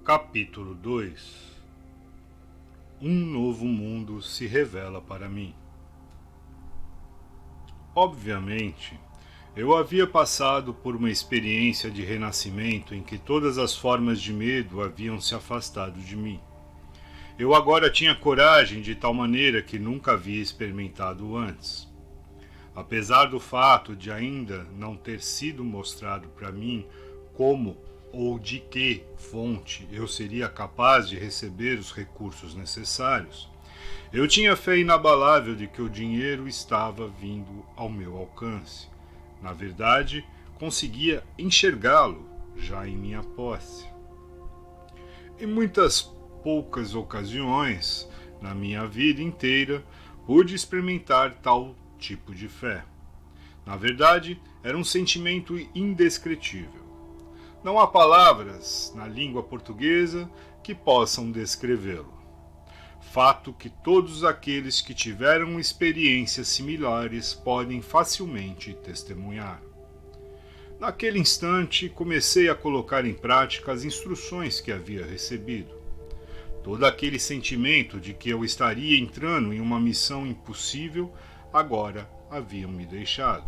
Capítulo 2. Um novo mundo se revela para mim. Obviamente, eu havia passado por uma experiência de renascimento em que todas as formas de medo haviam se afastado de mim. Eu agora tinha coragem de tal maneira que nunca havia experimentado antes. Apesar do fato de ainda não ter sido mostrado para mim como ou de que fonte eu seria capaz de receber os recursos necessários, eu tinha fé inabalável de que o dinheiro estava vindo ao meu alcance. Na verdade, conseguia enxergá-lo já em minha posse. Em muitas poucas ocasiões, na minha vida inteira, pude experimentar tal tipo de fé. Na verdade, era um sentimento indescritível. Não há palavras na língua portuguesa que possam descrevê-lo. Fato que todos aqueles que tiveram experiências similares podem facilmente testemunhar. Naquele instante, comecei a colocar em prática as instruções que havia recebido. Todo aquele sentimento de que eu estaria entrando em uma missão impossível agora haviam me deixado.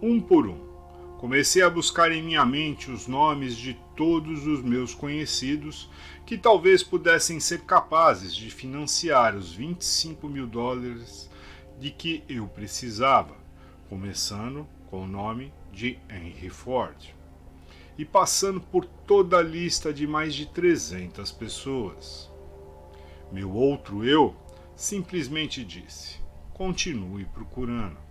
Um por um, comecei a buscar em minha mente os nomes de todos os meus conhecidos que talvez pudessem ser capazes de financiar os $25 mil de que eu precisava, começando com o nome de Henry Ford e passando por toda a lista de mais de 300 pessoas. Meu outro eu simplesmente disse: continue procurando.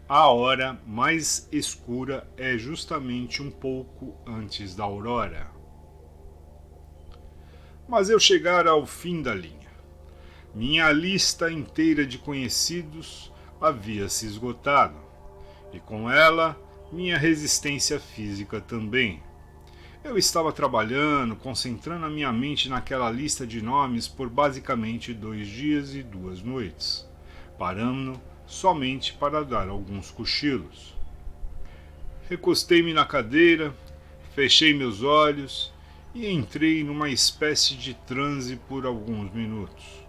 A hora mais escura é justamente um pouco antes da aurora. Mas eu chegara ao fim da linha. Minha lista inteira de conhecidos havia se esgotado, e com ela minha resistência física também. Eu estava trabalhando, concentrando a minha mente naquela lista de nomes por basicamente 2 dias e 2 noites, parando somente para dar alguns cochilos. Recostei-me na cadeira, fechei meus olhos e entrei numa espécie de transe por alguns minutos.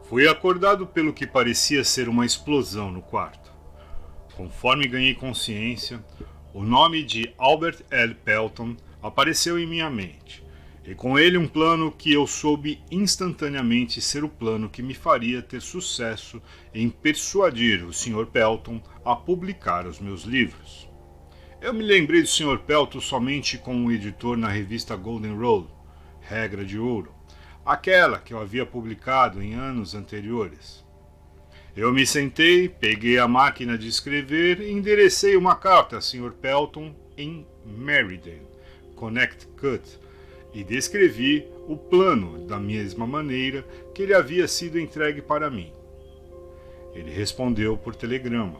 Fui acordado pelo que parecia ser uma explosão no quarto. Conforme ganhei consciência, o nome de Albert L. Pelton apareceu em minha mente, e com ele um plano que eu soube instantaneamente ser o plano que me faria ter sucesso em persuadir o Sr. Pelton a publicar os meus livros. Eu me lembrei do Sr. Pelton somente como editor na revista Golden Rule, Regra de Ouro, aquela que eu havia publicado em anos anteriores. Eu me sentei, peguei a máquina de escrever e enderecei uma carta a Sr. Pelton em Meriden, Connecticut, e descrevi o plano da mesma maneira que ele havia sido entregue para mim. Ele respondeu por telegrama,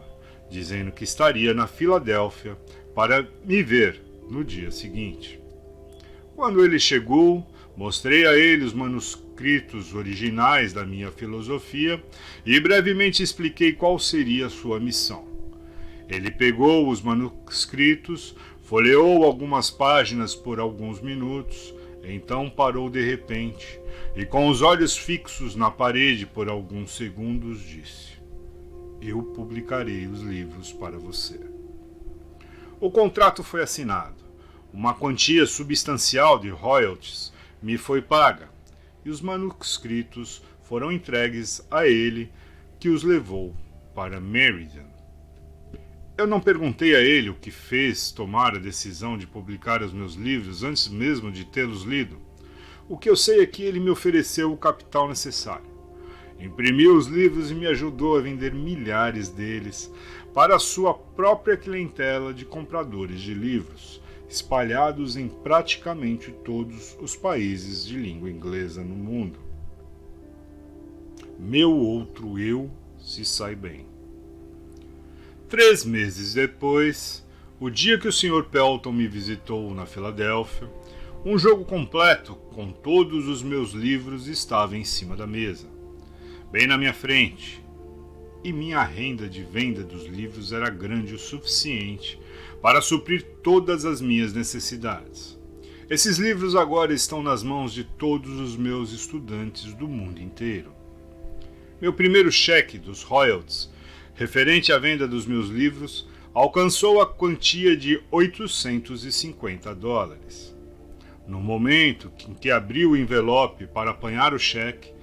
dizendo que estaria na Filadélfia para me ver no dia seguinte. Quando ele chegou, mostrei a ele os manuscritos originais da minha filosofia e brevemente expliquei qual seria a sua missão. Ele pegou os manuscritos, folheou algumas páginas por alguns minutos, então parou de repente e, com os olhos fixos na parede por alguns segundos, disse: eu publicarei os livros para você. O contrato foi assinado. Uma quantia substancial de royalties me foi paga e os manuscritos foram entregues a ele, que os levou para Meriden. Eu não perguntei a ele o que fez tomar a decisão de publicar os meus livros antes mesmo de tê-los lido. O que eu sei é que ele me ofereceu o capital necessário. Imprimiu os livros e me ajudou a vender milhares deles para a sua própria clientela de compradores de livros, espalhados em praticamente todos os países de língua inglesa no mundo. Meu outro eu se sai bem. 3 meses depois, o dia que o Sr. Pelton me visitou na Filadélfia, um jogo completo com todos os meus livros estava em cima da mesa, bem na minha frente, e minha renda de venda dos livros era grande o suficiente para suprir todas as minhas necessidades. Esses livros agora estão nas mãos de todos os meus estudantes do mundo inteiro. Meu primeiro cheque dos royalties, referente à venda dos meus livros, alcançou a quantia de $850. No momento em que abri o envelope para apanhar o cheque,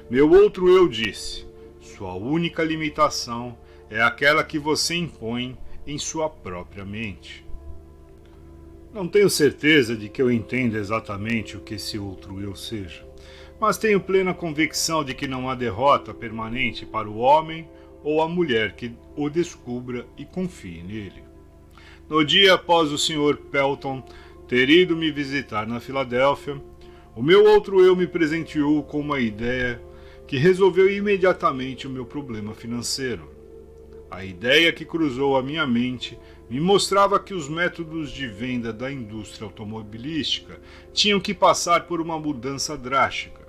meu outro eu disse: sua única limitação é aquela que você impõe em sua própria mente. Não tenho certeza de que eu entenda exatamente o que esse outro eu seja, mas tenho plena convicção de que não há derrota permanente para o homem ou a mulher que o descubra e confie nele. No dia após o Sr. Pelton ter ido me visitar na Filadélfia, o meu outro eu me presenteou com uma ideia que resolveu imediatamente o meu problema financeiro. A ideia que cruzou a minha mente me mostrava que os métodos de venda da indústria automobilística tinham que passar por uma mudança drástica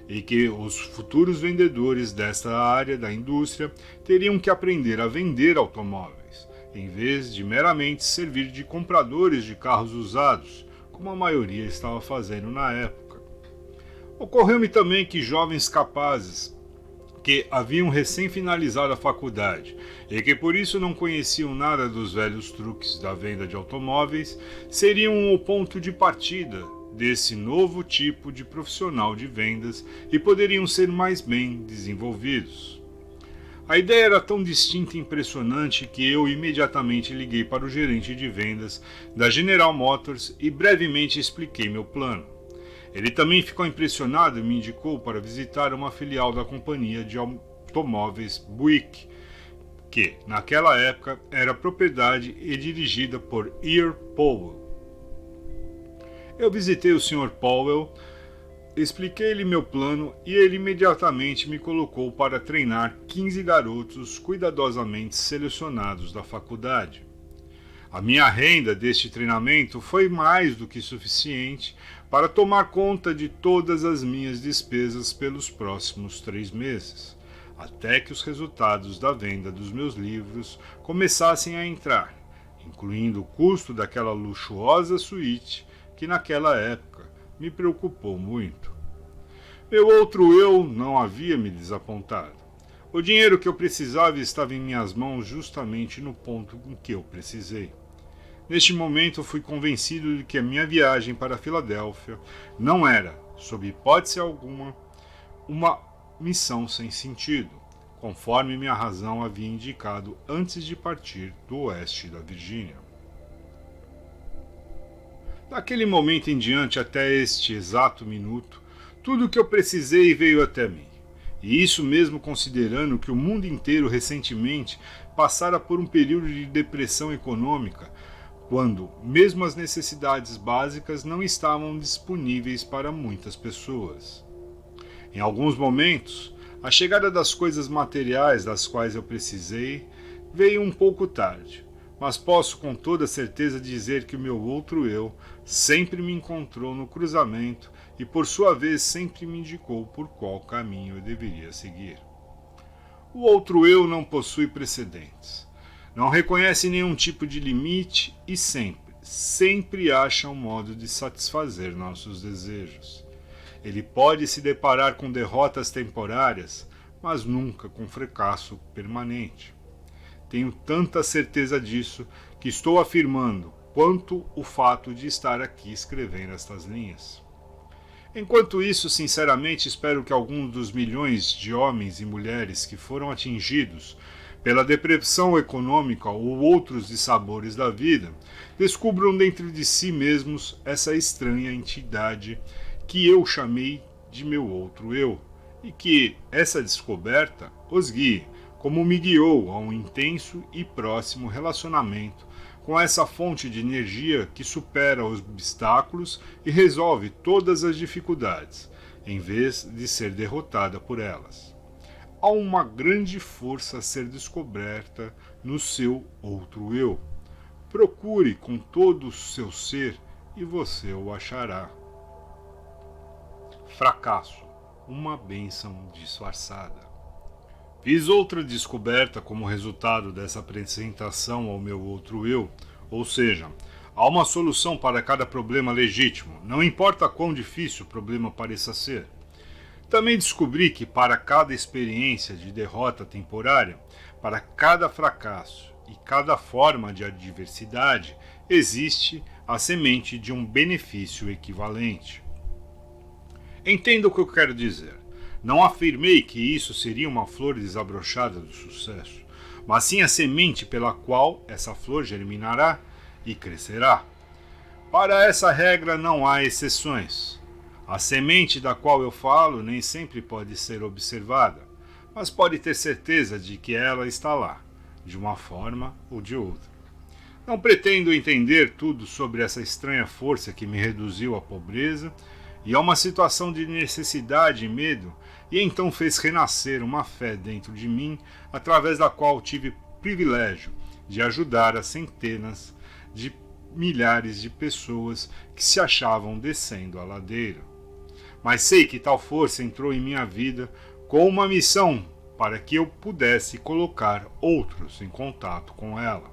e que os futuros vendedores desta área da indústria teriam que aprender a vender automóveis, em vez de meramente servir de compradores de carros usados, como a maioria estava fazendo na época. Ocorreu-me também que jovens capazes que haviam recém finalizado a faculdade e que por isso não conheciam nada dos velhos truques da venda de automóveis seriam o ponto de partida desse novo tipo de profissional de vendas e poderiam ser mais bem desenvolvidos. A ideia era tão distinta e impressionante que eu imediatamente liguei para o gerente de vendas da General Motors e brevemente expliquei meu plano. Ele também ficou impressionado e me indicou para visitar uma filial da companhia de automóveis Buick, que, naquela época, era propriedade e dirigida por Earl Powell. Eu visitei o Sr. Powell, expliquei-lhe meu plano e ele imediatamente me colocou para treinar 15 garotos cuidadosamente selecionados da faculdade. A minha renda deste treinamento foi mais do que suficiente para tomar conta de todas as minhas despesas pelos próximos 3 meses, até que os resultados da venda dos meus livros começassem a entrar, incluindo o custo daquela luxuosa suíte que naquela época me preocupou muito. Meu outro eu não havia me desapontado. O dinheiro que eu precisava estava em minhas mãos justamente no ponto em que eu precisei. Neste momento fui convencido de que a minha viagem para a Filadélfia não era, sob hipótese alguma, uma missão sem sentido, conforme minha razão havia indicado antes de partir do oeste da Virgínia. Daquele momento em diante até este exato minuto, tudo o que eu precisei veio até mim. E isso mesmo considerando que o mundo inteiro recentemente passara por um período de depressão econômica, quando mesmo as necessidades básicas não estavam disponíveis para muitas pessoas. Em alguns momentos, a chegada das coisas materiais das quais eu precisei veio um pouco tarde, mas posso com toda certeza dizer que o meu outro eu sempre me encontrou no cruzamento e por sua vez sempre me indicou por qual caminho eu deveria seguir. O outro eu não possui precedentes. Não reconhece nenhum tipo de limite e sempre acha um modo de satisfazer nossos desejos. Ele pode se deparar com derrotas temporárias, mas nunca com fracasso permanente. Tenho tanta certeza disso que estou afirmando quanto o fato de estar aqui escrevendo estas linhas. Enquanto isso, sinceramente, espero que alguns dos milhões de homens e mulheres que foram atingidos pela depressão econômica ou outros dissabores da vida, descubram dentro de si mesmos essa estranha entidade que eu chamei de meu outro eu, e que essa descoberta os guie, como me guiou a um intenso e próximo relacionamento com essa fonte de energia que supera os obstáculos e resolve todas as dificuldades, em vez de ser derrotada por elas. Há uma grande força a ser descoberta no seu outro eu. Procure com todo o seu ser e você o achará. Fracasso, uma bênção disfarçada. Fiz outra descoberta como resultado dessa apresentação ao meu outro eu, ou seja, Há uma solução para cada problema legítimo, não importa quão difícil o problema pareça ser. Também descobri que para cada experiência de derrota temporária, para cada fracasso e cada forma de adversidade, existe a semente de um benefício equivalente. Entenda o que eu quero dizer. Não afirmei que isso seria uma flor desabrochada do sucesso, mas sim a semente pela qual essa flor germinará e crescerá. Para essa regra não há exceções. A semente da qual eu falo nem sempre pode ser observada, mas pode ter certeza de que ela está lá, de uma forma ou de outra. Não pretendo entender tudo sobre essa estranha força que me reduziu à pobreza e a uma situação de necessidade e medo, e então fez renascer uma fé dentro de mim, através da qual tive privilégio de ajudar a centenas de milhares de pessoas que se achavam descendo a ladeira. Mas sei que tal força entrou em minha vida com uma missão para que eu pudesse colocar outros em contato com ela.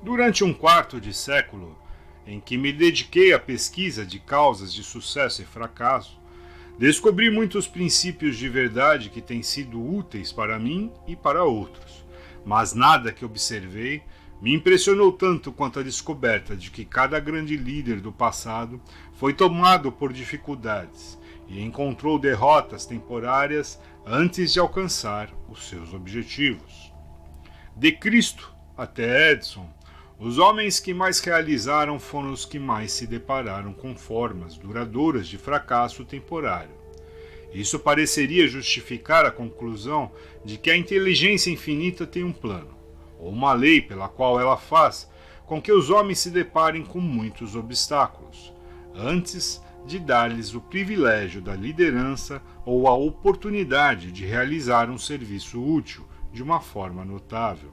Durante um quarto de século, em que me dediquei à pesquisa de causas de sucesso e fracasso, descobri muitos princípios de verdade que têm sido úteis para mim e para outros, mas nada que observei me impressionou tanto quanto a descoberta de que cada grande líder do passado foi tomado por dificuldades e encontrou derrotas temporárias antes de alcançar os seus objetivos. De Cristo até Edison, os homens que mais realizaram foram os que mais se depararam com formas duradouras de fracasso temporário. Isso pareceria justificar a conclusão de que a inteligência infinita tem um plano, ou uma lei pela qual ela faz com que os homens se deparem com muitos obstáculos, antes de dar-lhes o privilégio da liderança ou a oportunidade de realizar um serviço útil de uma forma notável.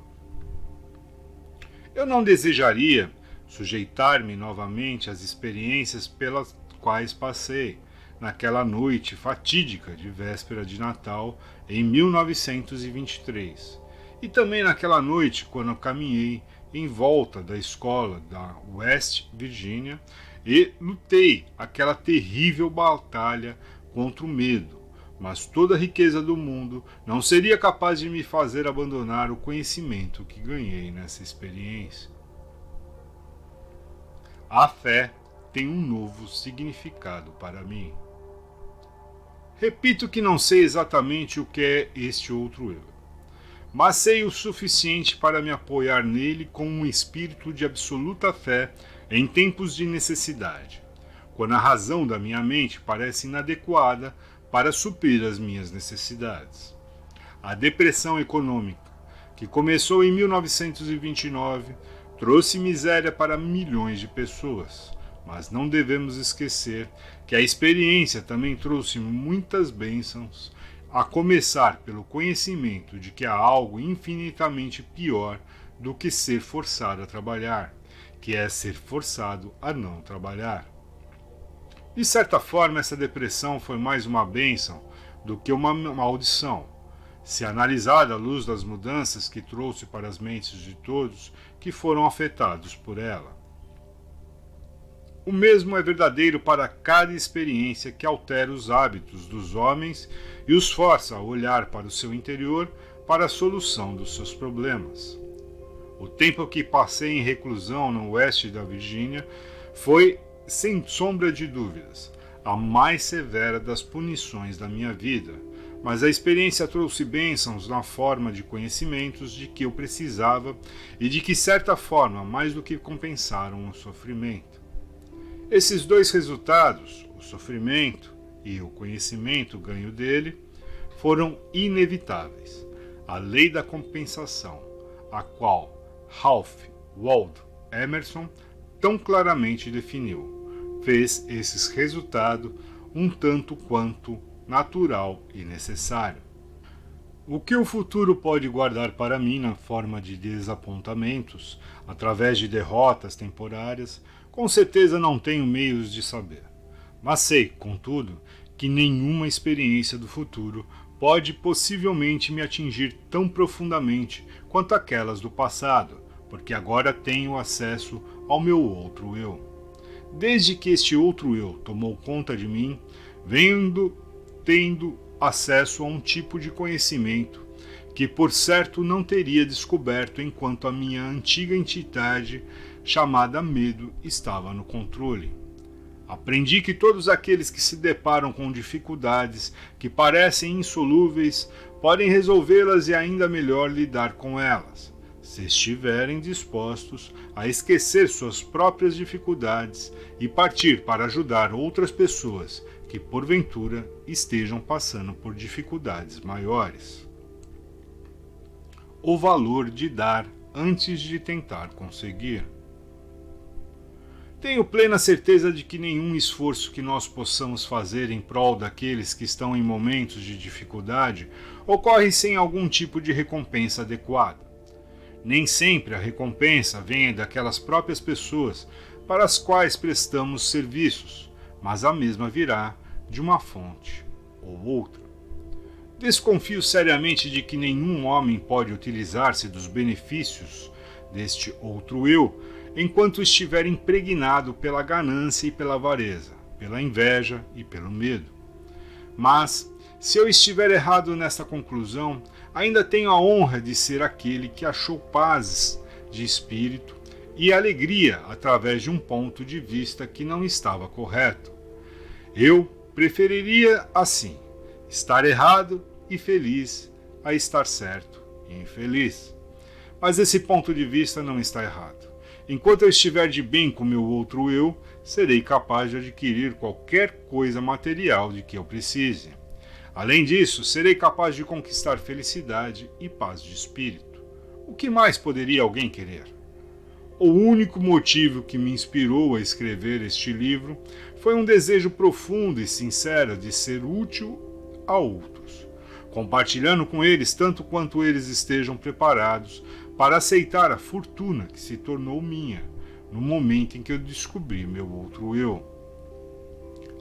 Eu não desejaria sujeitar-me novamente às experiências pelas quais passei naquela noite fatídica de véspera de Natal em 1923, e também naquela noite quando eu caminhei em volta da escola da West Virginia e lutei aquela terrível batalha contra o medo, mas toda a riqueza do mundo não seria capaz de me fazer abandonar o conhecimento que ganhei nessa experiência. A fé tem um novo significado para mim. Repito que não sei exatamente o que é este outro eu, mas sei o suficiente para me apoiar nele com um espírito de absoluta fé em tempos de necessidade, quando a razão da minha mente parece inadequada para suprir as minhas necessidades. A depressão econômica, que começou em 1929, trouxe miséria para milhões de pessoas, mas não devemos esquecer que a experiência também trouxe muitas bênçãos, a começar pelo conhecimento de que há algo infinitamente pior do que ser forçado a trabalhar, que é ser forçado a não trabalhar. De certa forma, essa depressão foi mais uma bênção do que uma maldição, se analisada à luz das mudanças que trouxe para as mentes de todos que foram afetados por ela. O mesmo é verdadeiro para cada experiência que altera os hábitos dos homens e os força a olhar para o seu interior para a solução dos seus problemas. O tempo que passei em reclusão no oeste da Virgínia foi, sem sombra de dúvidas, a mais severa das punições da minha vida, mas a experiência trouxe bênçãos na forma de conhecimentos de que eu precisava e de que, certa forma, mais do que compensaram o sofrimento. Esses dois resultados, o sofrimento e o conhecimento ganho dele, foram inevitáveis. A lei da compensação, a qual Ralph Waldo Emerson tão claramente definiu, fez esses resultados um tanto quanto natural e necessário. O que o futuro pode guardar para mim na forma de desapontamentos, através de derrotas temporárias, com certeza não tenho meios de saber. Mas sei, contudo, que nenhuma experiência do futuro pode possivelmente me atingir tão profundamente quanto aquelas do passado, porque agora tenho acesso ao meu outro eu. Desde que este outro eu tomou conta de mim, tendo acesso a um tipo de conhecimento que por certo não teria descoberto enquanto a minha antiga entidade chamada medo estava no controle. Aprendi que todos aqueles que se deparam com dificuldades que parecem insolúveis podem resolvê-las e ainda melhor lidar com elas, se estiverem dispostos a esquecer suas próprias dificuldades e partir para ajudar outras pessoas que porventura estejam passando por dificuldades maiores. O valor de dar antes de tentar conseguir. Tenho plena certeza de que nenhum esforço que nós possamos fazer em prol daqueles que estão em momentos de dificuldade ocorre sem algum tipo de recompensa adequada. Nem sempre a recompensa vem daquelas próprias pessoas para as quais prestamos serviços, mas a mesma virá de uma fonte ou outra. Desconfio seriamente de que nenhum homem pode utilizar-se dos benefícios deste outro eu enquanto estiver impregnado pela ganância e pela avareza, pela inveja e pelo medo. Mas, se eu estiver errado nesta conclusão, ainda tenho a honra de ser aquele que achou paz de espírito e alegria através de um ponto de vista que não estava correto. Eu preferiria assim, estar errado e feliz a estar certo e infeliz. Mas esse ponto de vista não está errado. Enquanto eu estiver de bem com meu outro eu, serei capaz de adquirir qualquer coisa material de que eu precise. Além disso, serei capaz de conquistar felicidade e paz de espírito. O que mais poderia alguém querer? O único motivo que me inspirou a escrever este livro foi um desejo profundo e sincero de ser útil a outros, compartilhando com eles tanto quanto eles estejam preparados para aceitar a fortuna que se tornou minha no momento em que eu descobri meu outro eu.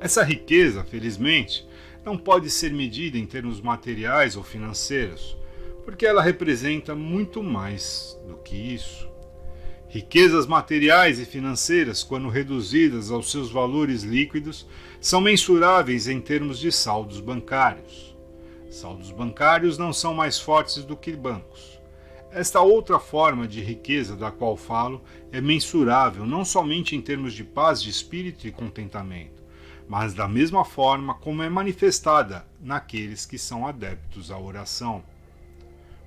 Essa riqueza, felizmente, não pode ser medida em termos materiais ou financeiros, porque ela representa muito mais do que isso. Riquezas materiais e financeiras, quando reduzidas aos seus valores líquidos, são mensuráveis em termos de saldos bancários. Saldos bancários não são mais fortes do que bancos. Esta outra forma de riqueza da qual falo é mensurável não somente em termos de paz de espírito e contentamento, mas da mesma forma como é manifestada naqueles que são adeptos à oração.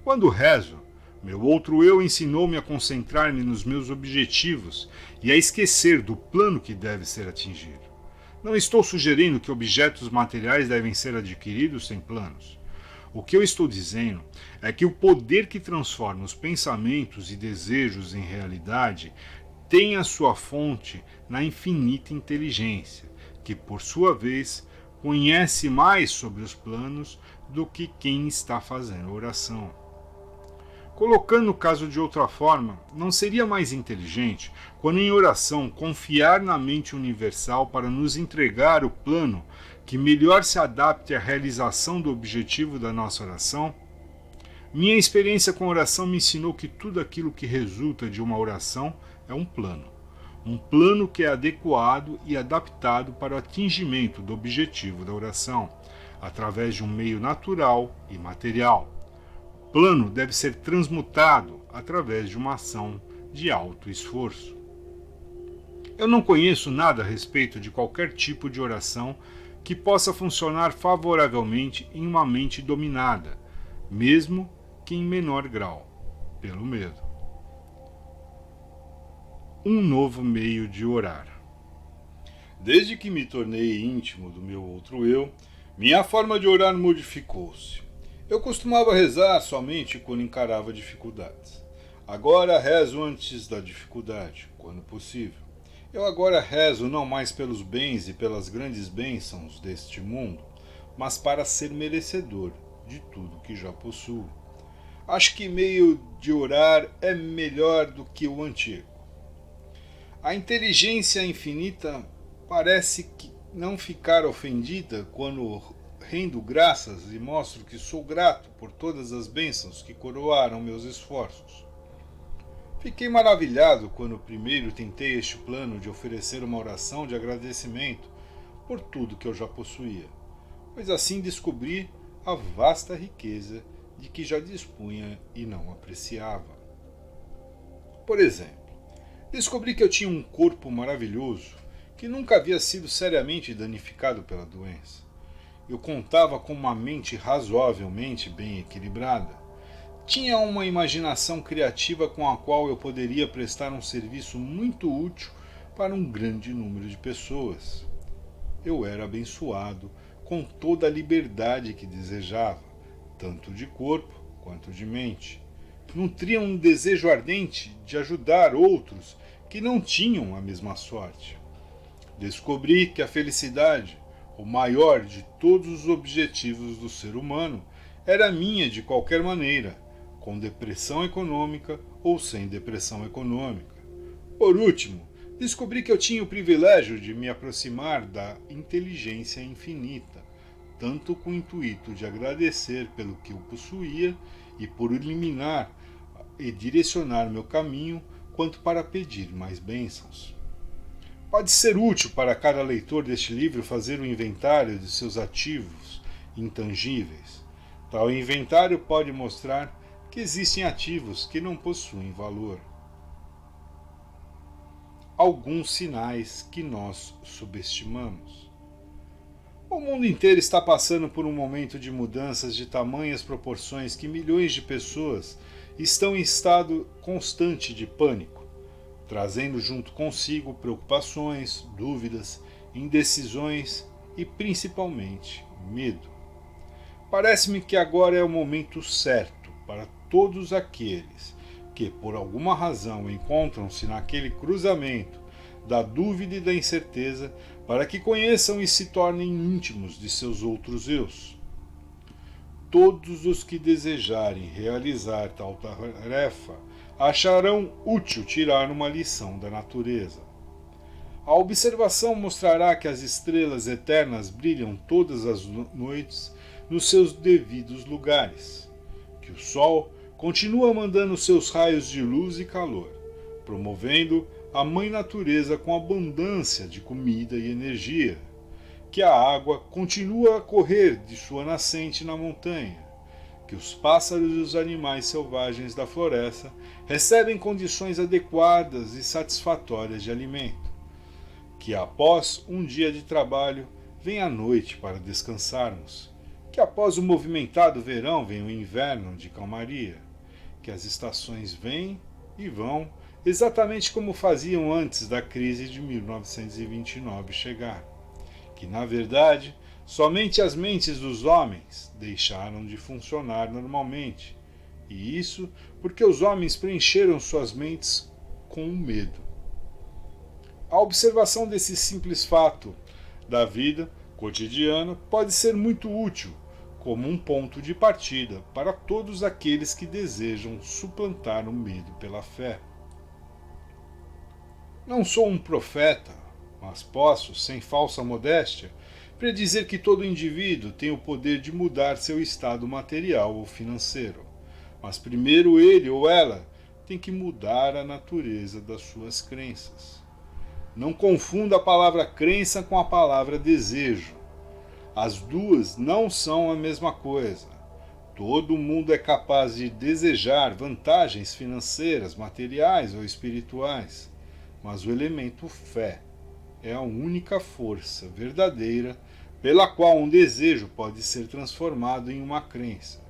Quando rezo, meu outro eu ensinou-me a concentrar-me nos meus objetivos e a esquecer do plano que deve ser atingido. Não estou sugerindo que objetos materiais devem ser adquiridos sem planos. O que eu estou dizendo é que o poder que transforma os pensamentos e desejos em realidade tem a sua fonte na infinita inteligência, que, por sua vez, conhece mais sobre os planos do que quem está fazendo oração. Colocando o caso de outra forma, não seria mais inteligente, quando em oração, confiar na mente universal para nos entregar o plano que melhor se adapte à realização do objetivo da nossa oração? Minha experiência com oração me ensinou que tudo aquilo que resulta de uma oração é um plano que é adequado e adaptado para o atingimento do objetivo da oração, através de um meio natural e material. O plano deve ser transmutado através de uma ação de alto esforço. Eu não conheço nada a respeito de qualquer tipo de oração que possa funcionar favoravelmente em uma mente dominada, mesmo que em menor grau, pelo medo. Um novo meio de orar. Desde que me tornei íntimo do meu outro eu, minha forma de orar modificou-se. Eu costumava rezar somente quando encarava dificuldades. Agora rezo antes da dificuldade, quando possível. Eu agora rezo não mais pelos bens e pelas grandes bênçãos deste mundo, mas para ser merecedor de tudo que já possuo. Acho que meio de orar é melhor do que o antigo. A inteligência infinita parece que não ficar ofendida quando rendo graças e mostro que sou grato por todas as bênçãos que coroaram meus esforços. Fiquei maravilhado quando primeiro tentei este plano de oferecer uma oração de agradecimento por tudo que eu já possuía, pois assim descobri a vasta riqueza de que já dispunha e não apreciava. Por exemplo, descobri que eu tinha um corpo maravilhoso que nunca havia sido seriamente danificado pela doença. Eu contava com uma mente razoavelmente bem equilibrada. Tinha uma imaginação criativa com a qual eu poderia prestar um serviço muito útil para um grande número de pessoas. Eu era abençoado com toda a liberdade que desejava, tanto de corpo quanto de mente. Nutria um desejo ardente de ajudar outros que não tinham a mesma sorte. Descobri que a felicidade, o maior de todos os objetivos do ser humano, era minha de qualquer maneira, com depressão econômica ou sem depressão econômica. Por último, descobri que eu tinha o privilégio de me aproximar da inteligência infinita, tanto com o intuito de agradecer pelo que eu possuía e por iluminar e direcionar meu caminho, quanto para pedir mais bênçãos. Pode ser útil para cada leitor deste livro fazer um inventário de seus ativos intangíveis. Tal inventário pode mostrar que existem ativos que não possuem valor. Alguns sinais que nós subestimamos. O mundo inteiro está passando por um momento de mudanças de tamanhas proporções que milhões de pessoas estão em estado constante de pânico, trazendo junto consigo preocupações, dúvidas, indecisões e principalmente medo. Parece-me que agora é o momento certo para todos aqueles que, por alguma razão, encontram-se naquele cruzamento da dúvida e da incerteza, para que conheçam e se tornem íntimos de seus outros eus. Todos os que desejarem realizar tal tarefa acharão útil tirar uma lição da natureza. A observação mostrará que as estrelas eternas brilham todas as noites nos seus devidos lugares, que o Sol continua mandando seus raios de luz e calor, promovendo a Mãe Natureza com abundância de comida e energia, que a água continua a correr de sua nascente na montanha, que os pássaros e os animais selvagens da floresta recebem condições adequadas e satisfatórias de alimento, que após um dia de trabalho vem a noite para descansarmos, que após o movimentado verão vem o inverno de calmaria, que as estações vêm e vão exatamente como faziam antes da crise de 1929 chegar, que na verdade somente as mentes dos homens deixaram de funcionar normalmente, e isso porque os homens preencheram suas mentes com o medo. A observação desse simples fato da vida cotidiana pode ser muito útil como um ponto de partida para todos aqueles que desejam suplantar o medo pela fé. Não sou um profeta, mas posso, sem falsa modéstia, predizer que todo indivíduo tem o poder de mudar seu estado material ou financeiro. Mas primeiro ele ou ela tem que mudar a natureza das suas crenças. Não confunda a palavra crença com a palavra desejo. As duas não são a mesma coisa. Todo mundo é capaz de desejar vantagens financeiras, materiais ou espirituais, mas o elemento fé é a única força verdadeira pela qual um desejo pode ser transformado em uma crença,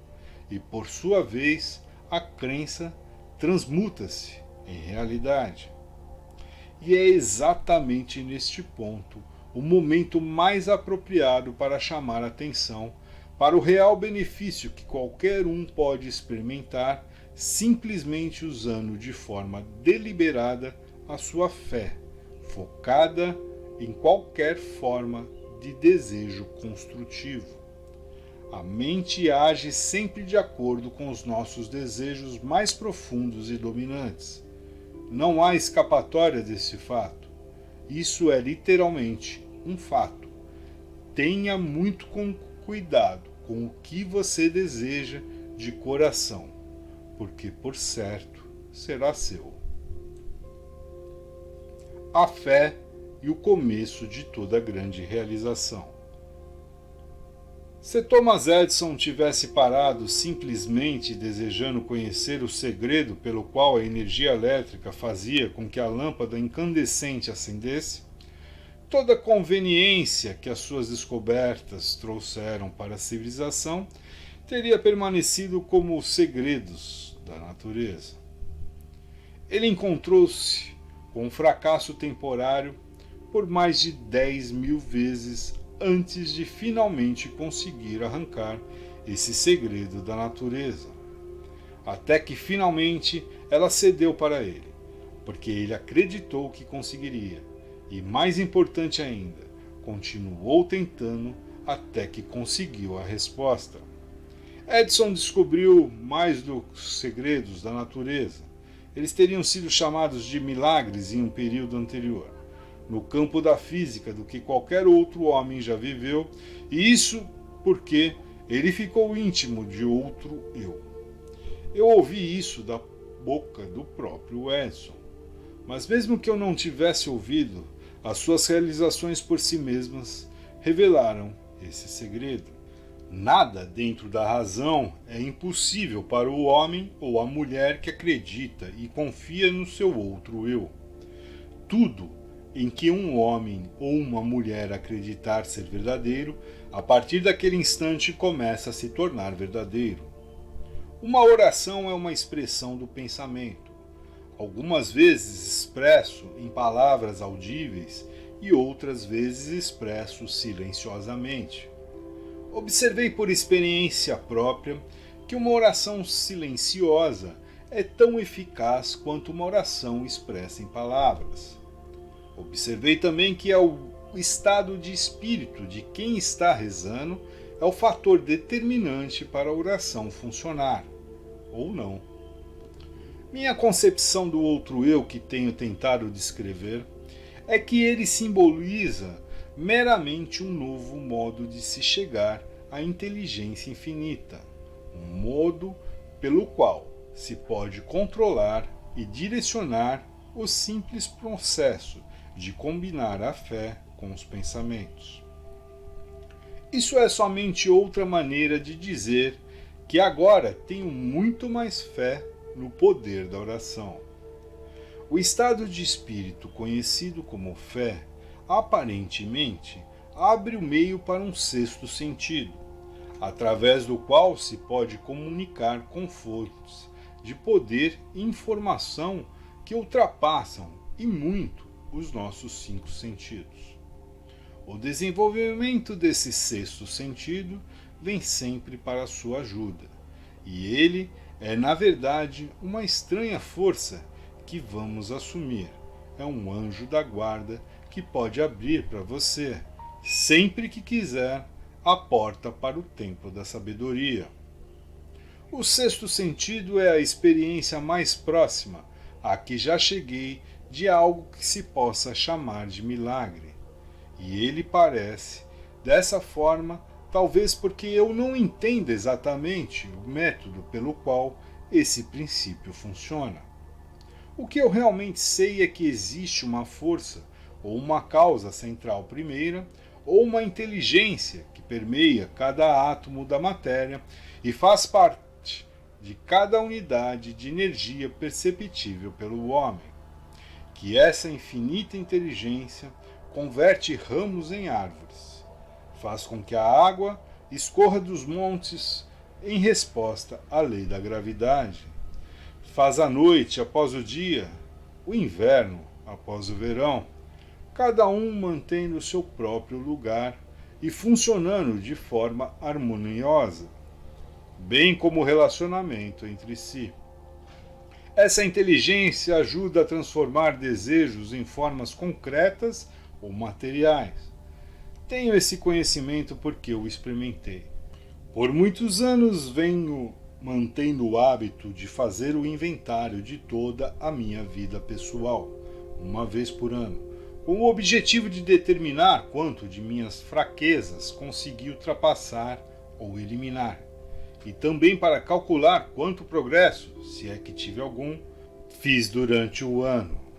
e por sua vez a crença transmuta-se em realidade. E é exatamente neste ponto o momento mais apropriado para chamar atenção para o real benefício que qualquer um pode experimentar simplesmente usando de forma deliberada a sua fé, focada em qualquer forma de desejo construtivo. A mente age sempre de acordo com os nossos desejos mais profundos e dominantes. Não há escapatória desse fato. Isso é literalmente um fato. Tenha muito cuidado com o que você deseja de coração, porque por certo será seu. a fé e o começo de toda grande realização. Se Thomas Edison tivesse parado simplesmente desejando conhecer o segredo pelo qual a energia elétrica fazia com que a lâmpada incandescente acendesse, toda a conveniência que as suas descobertas trouxeram para a civilização teria permanecido como segredos da natureza. Ele encontrou-se com um fracasso temporário por mais de 10.000 vezes antes de finalmente conseguir arrancar esse segredo da natureza. Até que finalmente ela cedeu para ele, porque ele acreditou que conseguiria, e mais importante ainda, continuou tentando até que conseguiu a resposta. Edison descobriu mais dos segredos da natureza. Eles teriam sido chamados de milagres em um período anterior, no campo da física, do que qualquer outro homem já viveu, e isso porque ele ficou íntimo de outro eu. Eu ouvi isso da boca do próprio Edison, mas mesmo que eu não tivesse ouvido, as suas realizações por si mesmas revelaram esse segredo. Nada dentro da razão é impossível para o homem ou a mulher que acredita e confia no seu outro eu. Tudo em que um homem ou uma mulher acreditar ser verdadeiro, a partir daquele instante começa a se tornar verdadeiro. Uma oração é uma expressão do pensamento, algumas vezes expresso em palavras audíveis e outras vezes expresso silenciosamente. Observei por experiência própria que uma oração silenciosa é tão eficaz quanto uma oração expressa em palavras. Observei também que o estado de espírito de quem está rezando é o fator determinante para a oração funcionar, ou não. Minha concepção do outro eu que tenho tentado descrever é que ele simboliza meramente um novo modo de se chegar à inteligência infinita, um modo pelo qual se pode controlar e direcionar o simples processo de combinar a fé com os pensamentos. Isso é somente outra maneira de dizer que agora tenho muito mais fé no poder da oração. O estado de espírito conhecido como fé, aparentemente, abre o meio para um sexto sentido, através do qual se pode comunicar com fontes de poder e informação que ultrapassam e muito os nossos 5 sentidos. O desenvolvimento desse sexto sentido vem sempre para a sua ajuda, e ele é, na verdade, uma estranha força que vamos assumir. É um anjo da guarda que pode abrir para você, sempre que quiser, a porta para o templo da sabedoria. O sexto sentido é a experiência mais próxima a que já cheguei de algo que se possa chamar de milagre. E ele parece, dessa forma, talvez porque eu não entendo exatamente o método pelo qual esse princípio funciona. O que eu realmente sei é que existe uma força ou uma causa central primeira, ou uma inteligência que permeia cada átomo da matéria e faz parte de cada unidade de energia perceptível pelo homem. Que essa infinita inteligência converte ramos em árvores, faz com que a água escorra dos montes em resposta à lei da gravidade, faz a noite após o dia, o inverno após o verão, cada um mantendo o seu próprio lugar e funcionando de forma harmoniosa, bem como o relacionamento entre si. Essa inteligência ajuda a transformar desejos em formas concretas ou materiais. Tenho esse conhecimento porque o experimentei. Por muitos anos venho mantendo o hábito de fazer o inventário de toda a minha vida pessoal, uma vez por ano, com o objetivo de determinar quanto de minhas fraquezas consegui ultrapassar ou eliminar, e também para calcular quanto progresso, se é que tive algum, fiz durante o ano.